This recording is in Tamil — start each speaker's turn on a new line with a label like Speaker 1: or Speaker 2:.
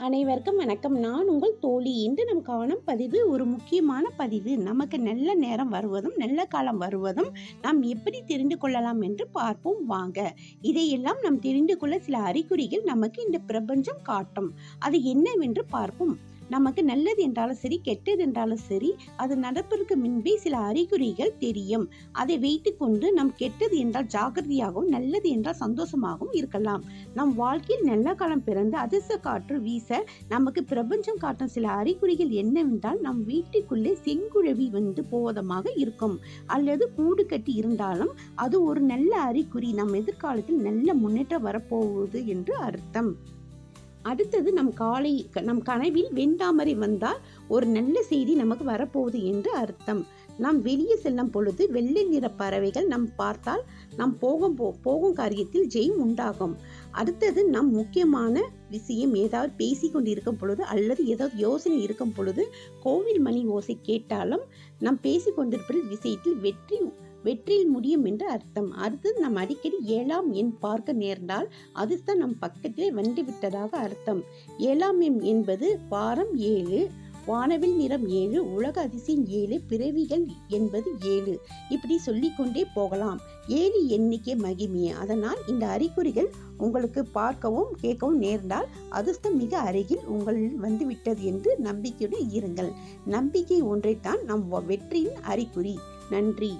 Speaker 1: அனைவருக்கும் வணக்கம். நான் உங்கள் தோழி. இன்று நம் காணும் பதிவு ஒரு முக்கியமான பதிவு. நமக்கு நல்ல நேரம் வருவதும் நல்ல காலம் வருவதும் நாம் எப்படி தெரிந்து கொள்ளலாம் என்று பார்ப்போம் வாங்க. இதையெல்லாம் நாம் தெரிந்து கொள்ள சில அறிகுறிகள் நமக்கு இந்த பிரபஞ்சம் காட்டும். அது என்னவென்று பார்ப்போம். நமக்கு நல்லது என்றாலும் சரி, கெட்டது என்றாலும் சரி, அது நடப்பதற்கு முன்பே சில அறிகுறிகள் தெரியும். அதை வைத்துக்கொண்டு நம் கெட்டது என்றால் ஜாக்கிரதையாகவும், நல்லது என்றால் சந்தோஷமாகவும் இருக்கலாம். நம் வாழ்க்கையில் நல்ல காலம் பிறந்து அதிர்ஷ்ட காற்று வீச நமக்கு பிரபஞ்சம் காட்டும் சில அறிகுறிகள் என்னவென்றால், நம் வீட்டுக்குள்ளே செங்குழவி வந்து போவதமாக இருக்கும். அல்லது கூடு கட்டி இருந்தாலும் அது ஒரு நல்ல அறிகுறி. நம் எதிர்காலத்தில் நல்ல முன்னேற்றம் வரப்போவது என்று அர்த்தம். அடுத்தது நம் கனவில் வெண்தாமரை வந்தால் ஒரு நல்ல செய்தி நமக்கு வரப்போகுது என்று அர்த்தம். நாம் வெளியே செல்லும் பொழுது வெள்ளை நிற பறவைகள் நம் பார்த்தால் நாம் போகும் காரியத்தில் ஜெயம் உண்டாகும். அடுத்தது நம் முக்கியமான விஷயம் ஏதாவது பேசி கொண்டு இருக்கும் பொழுது அல்லது ஏதாவது யோசனை இருக்கும் பொழுது கோவில் மணி ஓசை கேட்டாலும் நாம் பேசி கொண்டிருப்பது விஷயத்தில் வெற்றியில் முடியும் என்று அர்த்தம். அடுத்தது நாம் அடிக்கடி 7ஆம் எண் பார்க்க நேர்ந்தால் அதிர்ஷ்டம் நம் பக்கத்திலே வந்து விட்டதாக அர்த்தம். 7ஆம் எண் என்பது வாரம் 7, வானவில் நிறம் 7, உலக அதிசயம் 7, பிறவிகள் என்பது 7. இப்படி சொல்லிக்கொண்டே போகலாம். 7 எண்ணிக்கை மகிமையே. அதனால் இந்த அறிகுறிகள் உங்களுக்கு பார்க்கவும் கேட்கவும் நேர்ந்தால் அதிர்ஷ்டம் மிக அருகில் உங்களில் வந்துவிட்டது என்று நம்பிக்கையுடன் இருங்கள். நம்பிக்கை ஒன்றைத்தான் நம் வெற்றியின் அறிகுறி. நன்றி.